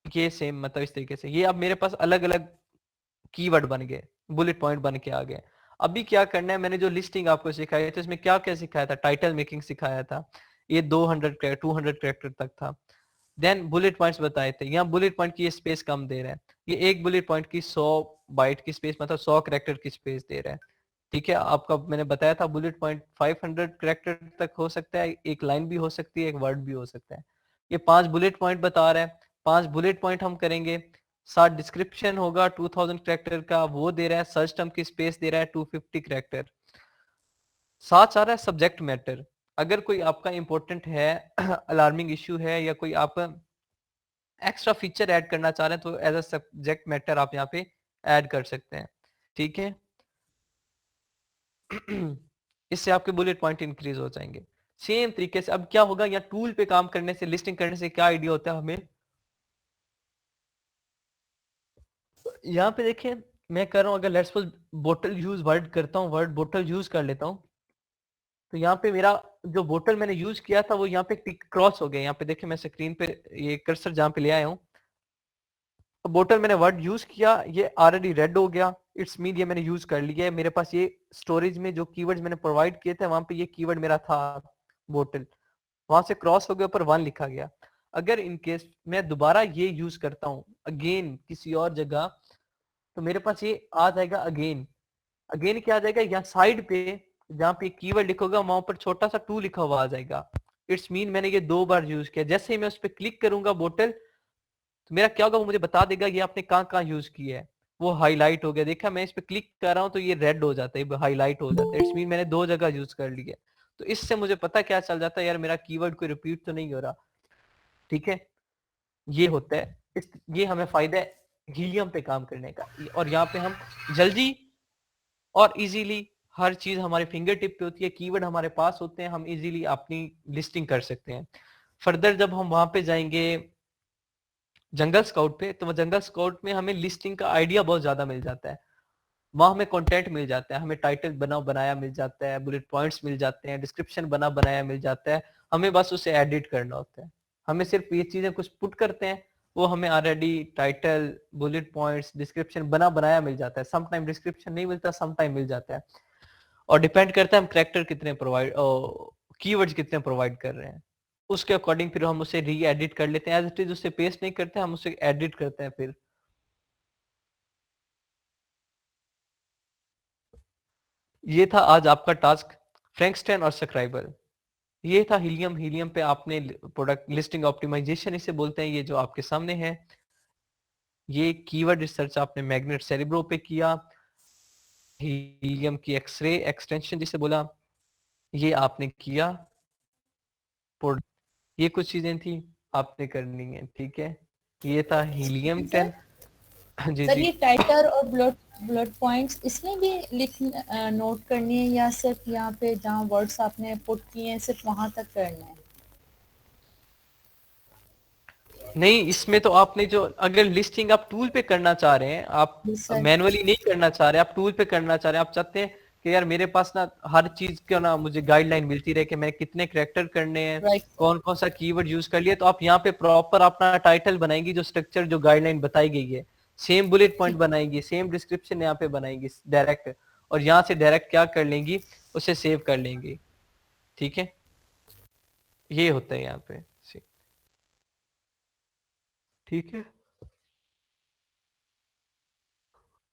ये सेम मतलब इस तरीके से ये अब मेरे पास अलग अलग कीवर्ड बन गए, बुलेट पॉइंट बन के आ गए। अभी क्या करना है, मैंने जो लिस्टिंग आपको सिखाई थी इसमें क्या क्या सिखाया था, टाइटल मेकिंग सिखाया था, ये 200 कैरेक्टर तक था। देन बुलेट पॉइंट्स बताए थे, यहाँ बुलेट पॉइंट की स्पेस कम दे रहा है, ये एक बुलेट पॉइंट की 100 बाइट की स्पेस मतलब 100 कैरेक्टर की स्पेस दे रहा है, ठीक है। आपका मैंने बताया था बुलेट पॉइंट 500 कैरेक्टर तक हो सकता है, एक लाइन भी हो सकती है, एक वर्ड भी हो सकता है। ये 5 बुलेट पॉइंट बता रहा है, 5 बुलेट पॉइंट हम करेंगे। 7 डिस्क्रिप्शन होगा 2000 कैरेक्टर का, वो दे रहा है। सर्च टर्म की स्पेस दे रहा है 250 कैरेक्टर। साथ आ रहा है सब्जेक्ट मैटर, अगर कोई आपका इंपॉर्टेंट है अलार्मिंग इश्यू है या कोई आप एक्स्ट्रा फीचर ऐड करना चाह रहे हैं तो एज अ सब्जेक्ट मैटर आप यहाँ पे ऐड कर सकते हैं, ठीक है। इससे आपके बुलेट पॉइंट इंक्रीज हो जाएंगे। सेम तरीके से अब क्या होगा, यहाँ टूल पे काम करने से, लिस्टिंग करने से क्या आइडिया होता है हमें, यहाँ पे देखें मैं कर रहा हूँ, अगर लेट्स सपोज बोतल यूज वर्ड करता हूँ, वर्ड बोतल यूज कर लेता हूँ, तो यहाँ पे मेरा जो बोतल मैंने यूज किया था वो यहाँ पे टिक क्रॉस हो गया। यहाँ पे देखें मैं स्क्रीन पे ये कर्सर जहाँ पे ले आया हूँ, बोतल मैंने वर्ड यूज किया, ये ऑलरेडी रेड हो गया, इट्स मीन ये मैंने यूज कर लिया है। मेरे पास ये स्टोरेज में जो कीवर्ड्स मैंने प्रोवाइड किए थे वहां पे ये कीवर्ड मेरा था बोतल, वहां से क्रॉस हो गया, ऊपर 1 लिखा गया। अगर इन केस मैं दोबारा ये यूज करता हूँ अगेन किसी और जगह, तो मेरे पास ये आ जाएगा अगेन। अगेन क्या आ जाएगा, यहाँ साइड पे जहाँ पे कीवर्ड लिखोगा वहां पर छोटा सा 2 लिखा हुआ आ जाएगा। इट्स मीन मैंने ये 2 बार यूज किया। जैसे ही मैं उस पर क्लिक करूंगा बोतल, तो मेरा क्या होगा, वो मुझे बता देगा ये आपने कहाँ कहाँ यूज किया है। वो हाईलाइट हो गया, देखा मैं इस पे क्लिक कर रहा हूँ तो ये रेड हो जाता है, हाईलाइट हो जाता है। इट्स मीन मैंने 2 जगह यूज कर लिया। तो इससे मुझे पता क्या चल जाता है, यार मेरा कीवर्ड कोई रिपीट तो नहीं हो रहा, ठीक है। ये होता है ये हमें फायदा है हीलियम पे काम करने का। और यहाँ पे हम जल्दी और इजीली हर चीज हमारे फिंगर टिप पे होती है, कीवर्ड हमारे पास होते हैं, हम इजीली अपनी लिस्टिंग कर सकते हैं। फर्दर जब हम वहां पे जाएंगे जंगल स्काउट पे, तो जंगल स्काउट में हमें लिस्टिंग का आइडिया बहुत ज्यादा मिल जाता है। वहां हमें कंटेंट मिल जाता है, हमें टाइटल बनाया मिल जाता है, बुलेट पॉइंट्स मिल जाते हैं, डिस्क्रिप्शन बनाया मिल जाता है। हमें बस उसे एडिट करना होता है। हमें सिर्फ ये चीजें कुछ पुट करते हैं, वो हमें already title, bullet points, description बनाया मिल जाता है। समटाइम डिस्क्रिप्शन नहीं मिलता, समटाइम मिल जाता है, और डिपेंड करता है हम कैरेक्टर कितने प्रोवाइड, कीवर्ड्स कितने प्रोवाइड कर रहे हैं, उसके अकॉर्डिंग फिर हम उसे री एडिट कर लेते हैं। एज इट इज उसे पेस्ट नहीं करते, हम उसे एडिट करते हैं। फिर ये था आज आपका टास्क, फ्रैंकस्टन और स्क्राइबर। ये था हीलियम पे आपने प्रोडक्ट लिस्टिंग ऑप्टिमाइजेशन इसे बोलते हैं, ये जो आपके सामने है। ये कीवर्ड रिसर्च आपने मैग्नेट सेरिब्रो पे किया, हीलियम की एक्सरे एक्सटेंशन जिसे बोला ये आपने किया। ये कुछ चीजें थी आपने करनी है, ठीक है। ये था हीलियम 10। जी सर जी, ये टाइटल और ब्लड पॉइंट्स इसमें भी नोट करनी है या सिर्फ यहाँ पे जहाँ वर्ड्स आपने पुट किए हैं सिर्फ वहां तक करना है? नहीं इसमें तो आपने जो अगर लिस्टिंग आप टूल पे करना चाह रहे हैं, आप जी सर। मैनुअली नहीं करना चाह रहे, आप टूल पे करना चाह रहे हैं, आप चाहते हैं कि यार मेरे पास ना हर चीज का ना मुझे गाइडलाइन मिलती रहे कि मैं कितने कैरेक्टर करने हैं, राइट कौन कौन सा कीवर्ड यूज कर लिया। तो आप यहाँ पे प्रॉपर अपना टाइटल बनाएंगी जो स्ट्रक्चर जो गाइडलाइन बताई गई है, सेम बुलेट पॉइंट बनाएंगी, सेम डिस्क्रिप्शन यहाँ पे बनाएंगी डायरेक्ट, और यहाँ से डायरेक्ट क्या कर लेंगी, उसे सेव कर लेंगी। ठीक है, ये होता है यहाँ पे। ठीक है,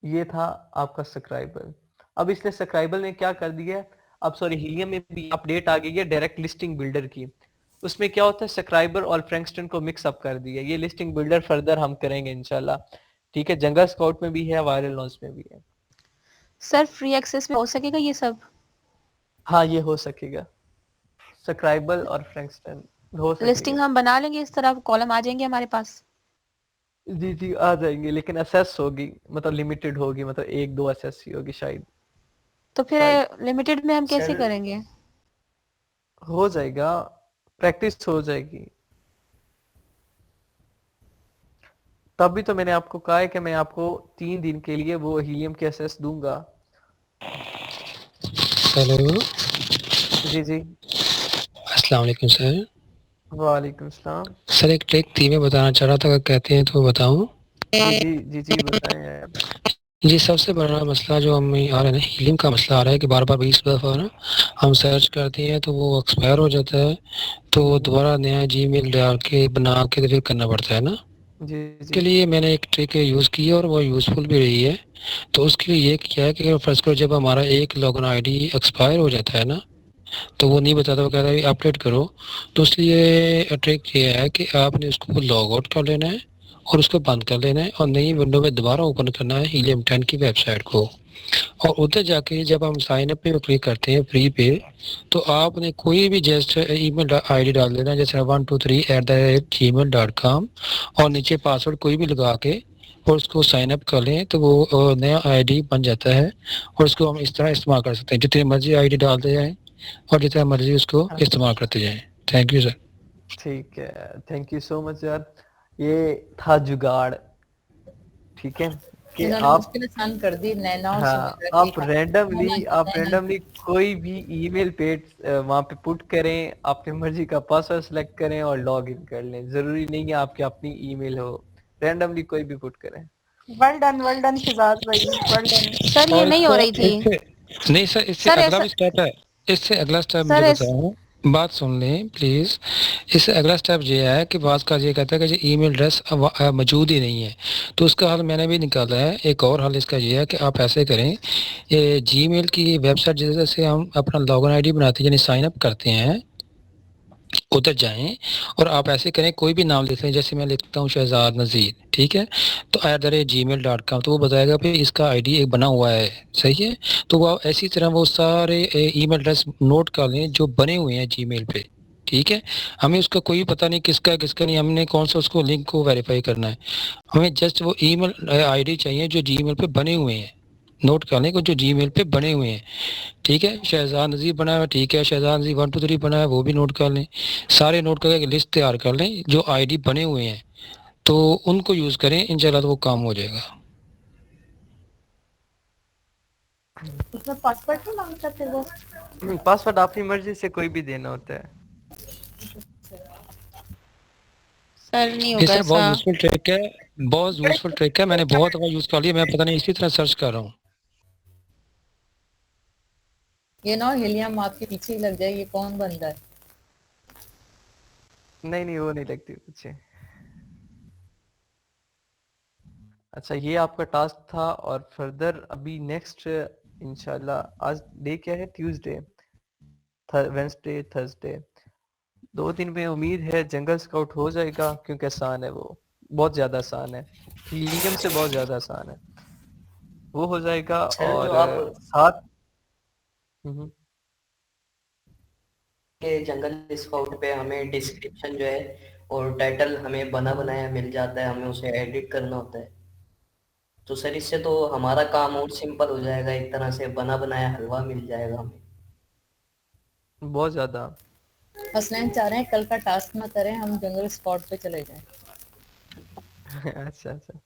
ये था आपका सब्सक्राइबर। अब इसने सब्सक्राइबर ने क्या कर दिया है, अब सॉरी हीलियम में भी अपडेट आ गई है डायरेक्ट लिस्टिंग बिल्डर की। उसमें क्या होता है, सब्सक्राइबर और फ्रैंकस्टन को मिक्स अप कर दिया। ये लिस्टिंग बिल्डर फर्दर हम करेंगे इंशाल्लाह। ठीक है, जंगल स्काउट में भी है, वायरल लॉन्च में भी है। सर फ्री एक्सेस में हो सकेगा ये सब? हाँ ये हो सकेगा, सब्सक्राइबर और फ्रैंकस्टन हो लिस्टिंग सकेगा। हम बना लेंगे, इस तरह कॉलम आ जाएंगे हमारे पास? जी जी आ जाएंगे, लेकिन असेस होगी, मतलब लिमिटेड होगी, मतलब एक दो असेस ही होगी शायद। तो फिर शायद लिमिटेड में हम कैसे सर करेंगे? हो जाएगा, प्रैक्टिस हो जाएगी। तभी तो मैंने आपको कहा है कि मैं आपको 3 दिन के लिए वो हीलियम के एसेस दूंगा। हेलो, जी जी, अस्सलाम वालेकुम सर। वालेकुम सलाम। सर एक ट्रिक थी, मैं बताना चाह रहा था, अगर कहते हैं तो बताऊं? जी जी जी जी बताएं आप। जी, सबसे बड़ा मसला जो हमें आ रहा है ना, हीलिंग का मसला आ रहा है कि बार-बार 20 दफ़ा ना हम सर्च करते हैं तो वो एक्सपायर हो जाता है, तो वो दोबारा नया जीमेल डाल के बना के फिर करना पड़ता है ना। जी के जी लिए मैंने एक ट्रिक यूज़ की है और वो यूज़फुल भी रही है। तो उसके लिए ये किया है कि फर्ज़ करो जब हमारा एक लॉगिन आईडी एक्सपायर हो जाता है ना, तो वो नहीं बताता, वो कहता है अपडेट करो। तो इसलिए ट्रिक ये है कि आपने उसको लॉग आउट कर लेना है और उसको बंद कर लेना है और नई विंडो में दोबारा ओपन करना है हीलियम 10 की वेबसाइट को। और उधर जाके जब हम साइन अप पे क्लिक करते हैं फ्री पे, तो आपने कोई भी जस्ट ईमेल आईडी डाल देना, जैसे 123@gmail.com, और नीचे पासवर्ड कोई भी लगा के और उसको साइन अप कर लें, तो वो नया आईडी बन जाता है और उसको हम इस तरह इस्तेमाल कर सकते हैं, जितनी मर्जी आईडी डालते जाएं और जितना मर्जी उसको इस्तेमाल करते जाएं। Thank you sir. ठीक है, थैंक यू सो मच यार। ये था जुगाड़। ठीक है कि इन्होंने आप, मुश्किल आसान कर दी, नैना और हाँ सुमेरा की आप कहानी। रैंडमली कोई भी ईमेल पे वहां पे पुट करें, अपनी मर्जी का पासवर्ड सेलेक्ट करें और लॉग इन कर लें। जरूरी नहीं है आपकी अपनी ईमेल हो, रैंडमली कोई भी पुट करें। वेल डन फिजाज भाई, वेल डन। सर ये और नहीं हो इससे रही थी। इससे नहीं सर, इससे सर अगला ऐसा, भी स्टेप है। इससे अगला स्टेप मुझे सर बताओ, बात सुन लें प्लीज। इससे अगला स्टेप ये है कि बात का ये कहता है कि ईमेल एड्रेस मौजूद ही नहीं है, तो उसका हल मैंने भी निकाला है। एक और हल इसका ये है कि आप ऐसे करें, ये जीमेल की वेबसाइट जैसे हम अपना लॉगिन आईडी बनाते हैं यानी साइन अप करते हैं, उधर जाएं और आप ऐसे करें, कोई भी नाम लिख लें, जैसे मैं लिखता हूँ शहजाद नज़ीर, ठीक है, तो @gmail.com, तो वो बताएगा भाई इसका आईडी एक बना हुआ है, सही है। तो वो ऐसी तरह वो सारे ईमेल एड्रेस नोट कर लें जो बने हुए हैं जीमेल पे, ठीक है। हमें उसका कोई पता नहीं किसका किसका नहीं, हमने कौन सा उसको लिंक को वेरीफाई करना है, हमें जस्ट वो ईमेल आईडी चाहिए जो जीमेल पे बने हुए हैं। नोट कर लें को जो जीमेल पे बने हुए हैं, ठीक है। शहजाद नज़ीर बना है, ठीक है, शहजाद नज़ीर 1 2 3 बना है, वो भी नोट कर लें। सारे नोट करके एक लिस्ट तैयार कर लें जो आईडी बने हुए हैं, तो उनको यूज़ करें, इंशाल्लाह तो वो काम हो जाएगा। उसमें पासवर्ड नहीं मांगता फिर वो? पासवर्ड अपनी मर्जी से कोई भी देना होता है। सर नहीं ये होगा सर बहुत ऐसा। यूज़फुल ट्रिक है, बहुत यूज़फुल ट्रिक है, मैंने बहुत दफ़ा यूज़ कर लिया, मैं पता नहीं इसी तरह सर्च कर रहा हूँ। ये ना हिलियम आपके पीछे ही लग जाए, ये कौन बंदा है? नहीं नहीं वो नहीं लगती पीछे। अच्छा ये आपका टास्क था, और फर्दर अभी नेक्स्ट इंशाल्लाह, आज डे क्या है, ट्यूसडे, वेंसडे, थर्सडे, 2 दिन में उम्मीद है जंगल स्काउट हो जाएगा, क्योंकि आसान है, वो बहुत ज्यादा आसान है, हीलियम से बहुत ज्यादा आसान है, वो हो जाएगा। सर जो और आप साथ के जंगल स्काउट पे हमें डिस्क्रिप्शन जो है और टाइटल हमें बना बनाया मिल जाता है, हमें उसे एडिट करना होता है। तो सर इससे तो हमारा काम और सिंपल हो जाएगा, एक तरह से बना बनाया हलवा मिल जाएगा हमें। बहुत ज्यादा। हसनैन चाह रहे हैं कल का टास्क ना करें, हम जंगल स्पॉट पे चले जाएं। अच्छा अच्छा।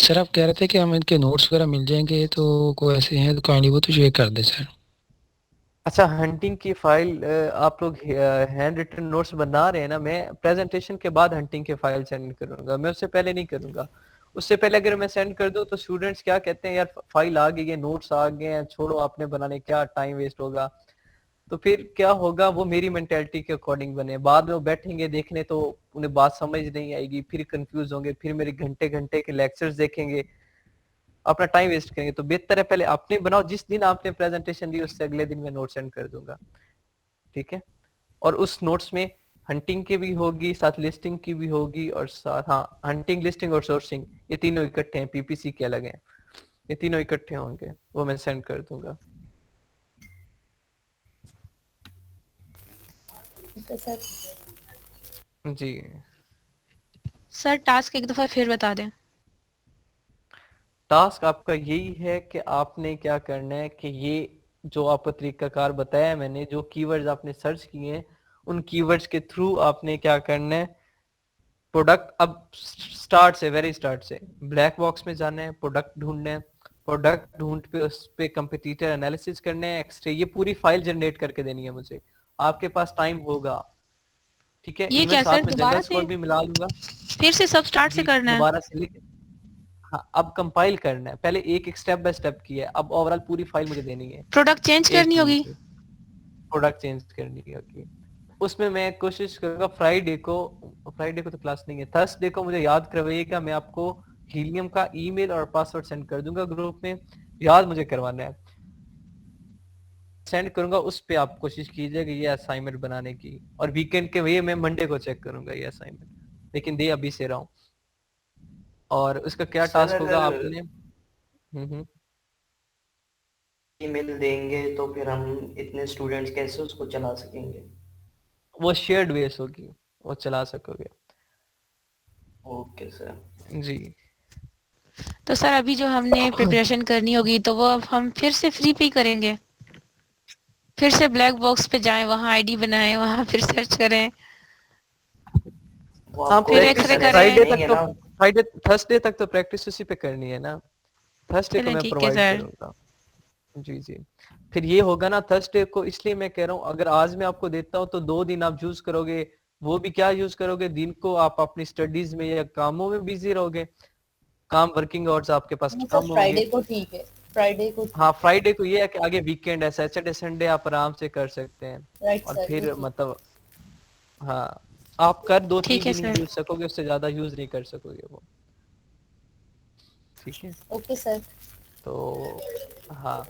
सर आप कह रहे थे कि हम इनके नोट्स वगैरह मिल जाएंगे, तो कोई ऐसे हैं तो काइंडली वो तो शेयर कर दे सर। अच्छा, हंटिंग की फाइल आप लोग हैंड रिटन नोट्स बना रहे हैं ना? मैं प्रेजेंटेशन के बाद हंटिंग की फाइल सेंड करूंगा, मैं उससे पहले नहीं करूंगा। उससे पहले अगर मैं सेंड कर दूं तो स्टूडेंट्स क्या कहते हैं, यार फाइल आ गई है, नोट्स आ गए हैं, छोड़ो आपने बनाने, क्या टाइम वेस्ट होगा। तो फिर क्या होगा, वो मेरी मेंटेलिटी के अकॉर्डिंग बने, बाद में वो बैठेंगे देखने तो उन्हें बात समझ नहीं आएगी, फिर कंफ्यूज होंगे, फिर मेरे घंटे घंटे के लेक्चर्स देखेंगे, अपना टाइम वेस्ट करेंगे। तो बेहतर है पहले आपने बनाओ, जिस दिन आपने प्रेजेंटेशन दी उससे अगले दिन मैं नोट सेंड कर दूंगा, ठीक है? और उस नोट्स में हंटिंग की भी होगी, साथ लिस्टिंग की भी होगी, और साथ हाँ हंटिंग, लिस्टिंग और सोर्सिंग ये तीनों इकट्ठे हैं, पीपीसी के अलग हैं, ये तीनों इकट्ठे होंगे, वो मैं सेंड कर दूंगा। ठीक है सर। जी सर टास्क एक दफा फिर बता दें। टास्क आपका यही है कि आपने क्या करना है कि ये जो आपको तरीकाकार बताया मैंने, जो कीवर्ड्स आपने सर्च किए हैं उन कीवर्ड्स के थ्रू आपने क्या करना है, प्रोडक्ट, अब स्टार्ट से, वेरी स्टार्ट से ब्लैक बॉक्स में जाना है, प्रोडक्ट ढूंढना है, प्रोडक्ट ढूंढ पे उस पे कंपटीटर एनालिसिस करने हैं, एक्सरे, ये पूरी फाइल जनरेट करके देनी है मुझे, आपके पास टाइम होगा, ठीक है? ये इनमें क्या सर, साथ में दोबारा जंगल से स्कोर भी मिला लूंगा। फिर से सब स्टार्ट से जी करना है? दोबारा से लिख, हाँ अब कंपाइल करना है, पहले एक एक स्टेप बाय स्टेप किया है, अब ओवरऑल पूरी फाइल मुझे देनी है प्रोडक्ट चेंज एक करनी दिन होगी? की, प्रोडक्ट चेंज करनी होगी। उसमें मैं कोशिश करूंगा फ्राइडे को तो क्लास नहीं है, थर्सडे को मुझे याद करवाइएगा, मैं आपको हीलियम का ईमेल और पासवर्ड सेंड कर दूंगा ग्रुप में, याद मुझे करवाना है, सेंड करूंगा, उस पे आप कोशिश कीजिएगा ये असाइनमेंट बनाने की, और वीकेंड के वही मैं मंडे को चेक करूंगा ये असाइनमेंट, लेकिन दे अभी से रहा हूँ। और उसका क्या सर टास्क होगा अगर आपने, ईमेल देंगे तो फिर हम इतने स्टूडेंट्स कैसे उसको चला सकेंगे? वो शेयर्ड बेस होगी, वो चला सकोगे। Okay sir. जी तो सर अभी जो हमने प्रिपरेशन करनी होगी तो वो अब हम फिर से फ्री पे ही करेंगे? फिर से ब्लैक बॉक्स पे जाएं, वहां आईडी बनाएं, वहां फिर सर्च करें, वो हाँ, आपको फिर एक एक्सरे तरह से करें? फ्राइडे तक देंगे तो, ना? फ्राइडे थर्सडे तक तो प्रैक्टिस उसी पे करनी है ना, थर्सडे को चलें मैं ठीक है प्रोवाइड सर। करूंगा। जी जी, फिर ये होगा ना थर्सडे को, इसलिए मैं कह रहा हूँ अगर आज मैं आपको देता हूँ तो 2 दिन आप यूज करोगे, वो भी क्या यूज करोगे, दिन को आप अपनी स्टडीज में या कामों में बिजी रहोगे, काम, वर्किंग आवर्स आपके पास नहीं सर, कम होंगे। फ्राइडे को ठीक है, फ्राइडे को हाँ ठीक है। फ्राइडे को ये है कि आगे वीकेंड है, सैटरडे संडे आप आराम से कर सकते हैं, राइट और सर, ये फिर ठीक। मतलब हाँ आप कर दो ठीक तीन है दिन ही सर। यूज सकोगे, उससे ज्यादा यूज नहीं कर सकोगे वो, ठीक है? Okay sir. तो हाँ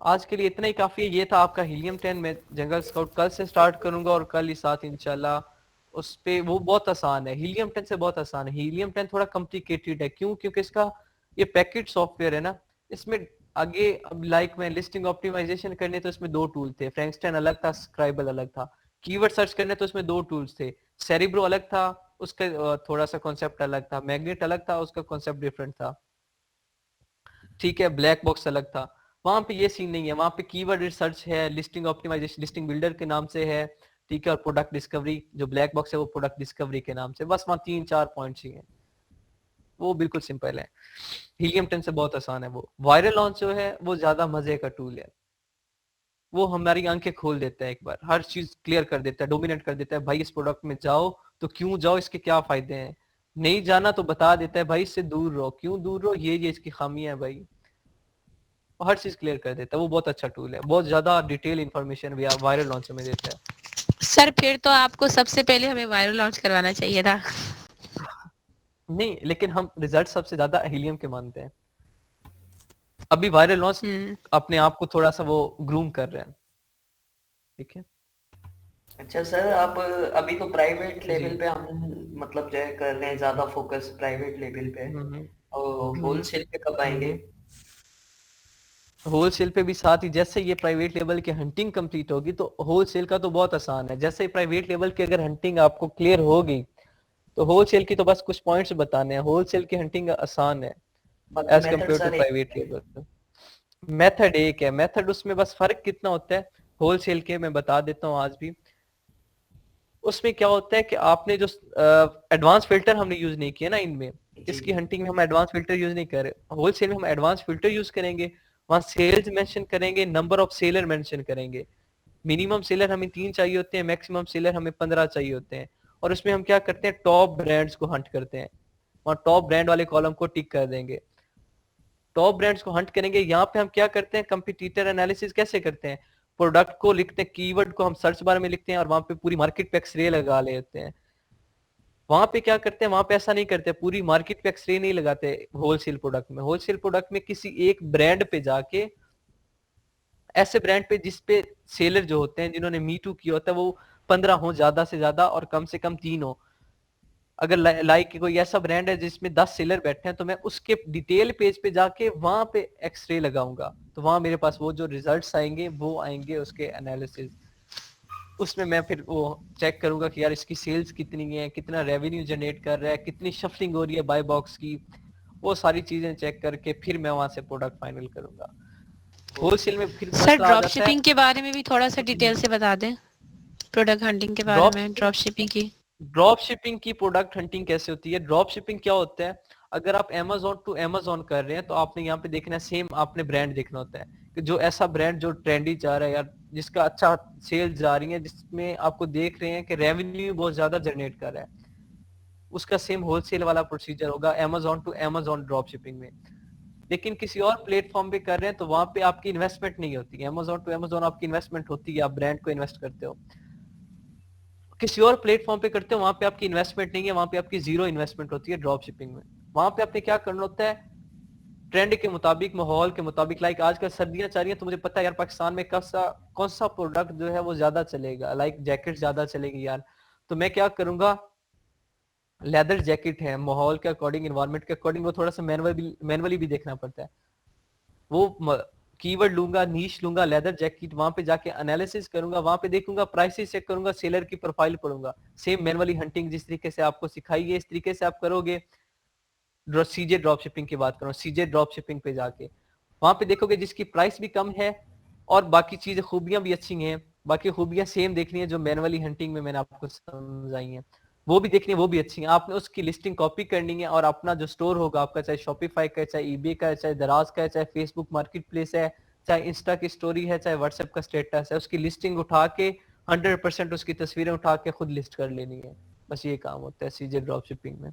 आज के लिए इतना ही काफी है, ये था आपका हीलियम 10, मैं जंगल स्काउट कल से स्टार्ट करूंगा, और कल ही साथ इंशाल्लाह उस पे, वो बहुत आसान है, हीलियम 10 से बहुत आसान है, हीलियम 10 थोड़ा कॉम्प्लिकेटेड है, क्यों? क्योंकि इसका ये पैकेट सॉफ्टवेयर है ना, इसमें आगे अब लाइक मैं लिस्टिंग ऑप्टिमाइजेशन करने तो इसमें 2 टूल थे, फ्रैंकस्टाइन अलग था, स्क्राइबल अलग था, कीवर्ड सर्च करने तो इसमें 2 टूल्स थे, सेरिब्रो अलग था, उसका थोड़ा सा कॉन्सेप्ट अलग था, मैग्नेट अलग था, उसका कॉन्सेप्ट डिफरेंट था, ठीक है? ब्लैक बॉक्स अलग था, वहां पे ये सीन नहीं है, वहां पे कीवर्ड रिसर्च है, लिस्टिंग ऑप्टिमाइजेशन लिस्टिंग बिल्डर के नाम से है, ठीक है? और प्रोडक्ट डिस्कवरी जो ब्लैक बॉक्स है वो प्रोडक्ट डिस्कवरी के नाम से, बस वहाँ 3-4 पॉइंट्स ही हैं, वो बिल्कुल सिंपल है। हीलियम 10 से बहुत आसान है। वो वायरल लॉन्च जो है वो ज्यादा मजे का टूल है, वो हमारी आंखें खोल देता है, एक बार हर चीज क्लियर कर देता है, डोमिनेट कर देता है, भाई इस प्रोडक्ट में जाओ तो क्यों जाओ, इसके क्या फायदे हैं, नहीं जाना तो बता देता है, भाई इससे दूर रहो, क्यों दूर रहो, ये इसकी खामियां है भाई, हर चीज क्लियर कर देता है, वो बहुत अच्छा टूल है, बहुत ज्यादा डिटेल इन्फॉर्मेशन भी वायरल लॉन्च में देता है। सर फिर तो आपको सबसे पहले हमें वायरल लॉन्च करवाना चाहिए था। नहीं लेकिन हम रिजल्ट सबसे ज्यादा हीलियम के मानते हैं, अभी वायरल लॉन्च अपने आप को थोड़ा सा वो ग्रूम कर रहे हैं, ठीक है? अच्छा सर, आप अभी तो प्राइवेट जी लेवल पे हम मतलब जो है कर रहे हैं ज्यादा फोकस प्राइवेट लेवल पे, और होलसेल पे कब आएंगे? होलसेल पे भी साथ ही, जैसे ये प्राइवेट लेवल की हंटिंग कंप्लीट होगी तो होलसेल का तो बहुत आसान है, जैसे प्राइवेट लेवल की अगर हंटिंग आपको क्लियर होगी तो होलसेल की तो बस कुछ पॉइंट्स बताने हैं, होलसेल की हंटिंग आसान है as compare to private level. Method एक है, मेथड उसमें बस फर्क कितना होता है होलसेल के, मैं बता देता हूँ आज भी। उसमें क्या होता है कि आपने जो एडवांस फिल्टर हमने यूज नहीं किया ना इनमें, इसकी हंटिंग में हम एडवांस फिल्टर यूज नहीं कर रहे। होलसेल में हम एडवांस फिल्टर यूज करेंगे, वहां सेल्स मेंशन करेंगे, नंबर ऑफ सेलर मेंशन करेंगे। मिनिमम सेलर हमें 3 चाहिए होते हैं, मैक्सिमम सेलर हमें 15 चाहिए होते हैं। और उसमें हम क्या करते हैं, टॉप ब्रांड्स को हंट करते हैं, और टॉप ब्रांड वाले कॉलम को टिक कर देंगे। टॉप ब्रांड्स को हंट करेंगे। यहाँ पे हम क्या करते हैं, कंपटीटर एनालिसिस कैसे करते हैं, प्रोडक्ट को लिखते हैं, कीवर्ड को हम सर्च बार में लिखते हैं और वहां पे पूरी मार्केट पे एक्सरे लगा लेते हैं। वहां पे क्या करते हैं, वहां पे ऐसा नहीं करते, पूरी मार्केट पे एक्सरे नहीं लगाते। होलसेल प्रोडक्ट में, होलसेल प्रोडक्ट में किसी एक ब्रांड पे जाके, ऐसे ब्रांड पे जिसपे सेलर जो होते हैं जिन्होंने मी टू किया होता है वो 15 हो ज्यादा से ज्यादा, और कम से कम 3 हो। अगर लाइक कोई ऐसा ब्रांड है जिसमें 10 सेलर बैठे हैं, तो मैं उसके डिटेल पेज पे जाके वहां पे एक्सरे लगाऊंगा, तो वहां मेरे पास वो जो रिजल्ट्स आएंगे वो आएंगे उसके एनालिसिस। उसमें मैं फिर वो चेक करूंगा कि यार इसकी सेल्स कितनी है, कितना रेवेन्यू जनरेट कर रहा है, कितनी शफलिंग हो रही है बाय बॉक्स की, वो सारी चीजें चेक करके फिर मैं वहां से प्रोडक्ट फाइनल करूंगा। होलसेल में फिर सर मसला आ ड्रॉप जाता है। शिपिंग के बारे में भी थोड़ा सा डिटेल से बता दें, प्रोडक्ट हंटिंग के बारे में, ड्रॉप शिपिंग की। ड्रॉप शिपिंग की प्रोडक्ट हंटिंग कैसे होती है? ड्रॉप शिपिंग क्या होता है, अगर आप Amazon टू Amazon कर रहे हैं तो आपने यहाँ पे देखना है, सेम आपने ब्रांड देखना होता है कि जो ऐसा ब्रांड जो ट्रेंडी जा रहा है यार, जिसका अच्छा सेल जा रही है, जिसमें आपको देख रहे हैं कि रेवेन्यू बहुत ज्यादा जनरेट कर रहा है, उसका सेम होलसेल वाला प्रोसीजर होगा Amazon to Amazon drop shipping में। लेकिन किसी और प्लेटफॉर्म पे कर रहे हैं तो वहां पे आपकी इन्वेस्टमेंट नहीं होती। Amazon टू Amazon आपकी इन्वेस्टमेंट होती है, आप ब्रांड को इन्वेस्ट करते हो। किसी और प्लेटफॉर्म पे करते हो वहां पे आपकी इन्वेस्टमेंट नहीं है, वहां पे आपकी जीरो इन्वेस्टमेंट होती है ड्रॉप शिपिंग में। वहां पे आपने क्या करना होता है, ट्रेंड के मुताबिक, माहौल के मुताबिक, लाइक आजकल सर्दियां चल रही हैं तो मुझे पता है यार पाकिस्तान में कौन सा प्रोडक्ट जो है वो ज्यादा चलेगा, लाइक जैकेट ज्यादा चलेगी यार, तो मैं क्या करूंगा, लेदर जैकेट है, माहौल के अकॉर्डिंग, इन्वायरमेंट के अकॉर्डिंग, वो थोड़ा सा मैनुअली भी देखना पड़ता है। वो कीवर्ड लूंगा, नीश लूंगा, लेदर जैकेट, वहां पे जाके एनालिसिस करूंगा, वहां पे देखूंगा, प्राइसेस चेक करूंगा, सेलर की प्रोफाइल पढ़ूंगा। सेम मैनुअली हंटिंग जिस तरीके से आपको सिखाई है इस तरीके से आप करोगे। सीजे ड्रॉप शिपिंग की बात करूं, सीजे ड्रॉप शिपिंग पे जाके वहां पे देखोगे जिसकी प्राइस भी कम है और बाकी चीजें खूबियां भी अच्छी हैं, बाकी खूबियां सेम देखनी है जो मैनुअली हंटिंग में मैंने आपको समझाई हैं, वो भी देखनी है, वो भी अच्छी हैं। आपने उसकी लिस्टिंग कॉपी करनी है और अपना जो स्टोर होगा आपका, चाहे शॉपिफाई का है, चाहे ईबे का है, चाहे दराज का है, चाहे फेसबुक मार्केट प्लेस है, चाहे इंस्टा की स्टोरी है, चाहे व्हाट्सएप का स्टेटस है, उसकी लिस्टिंग उठा के 100% उसकी तस्वीरें उठा के खुद लिस्ट कर लेनी है। बस ये काम होता है सीजे ड्रॉप शिपिंग में।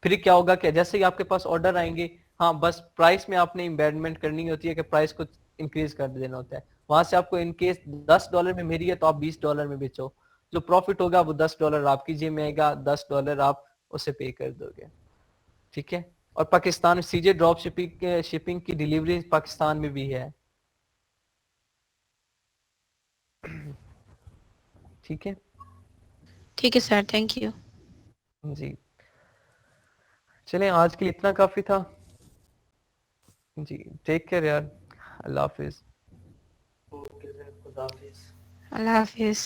फिर क्या होगा कि जैसे ही आपके पास ऑर्डर आएंगे, हाँ बस प्राइस में आपने इम्बेडमेंट करनी होती है कि प्राइस को इंक्रीज कर देना होता है। वहां से आपको इनकेस $10 में मेरी है तो आप $20 में बेचो, जो प्रॉफिट होगा वो $10 आपकी जेब में आएगा, $10 आप उसे पे कर दोगे। ठीक है। और पाकिस्तान में सीजे ड्रॉप शिपिंग की डिलीवरी पाकिस्तान में भी है। ठीक है। ठीक है सर, थैंक यू। जी चलें, आज के लिए इतना काफी था जी। टेक केयर यार, अल्लाह हाफिज। ओके सर, खुदा हाफिज। अल्लाह हाफिज।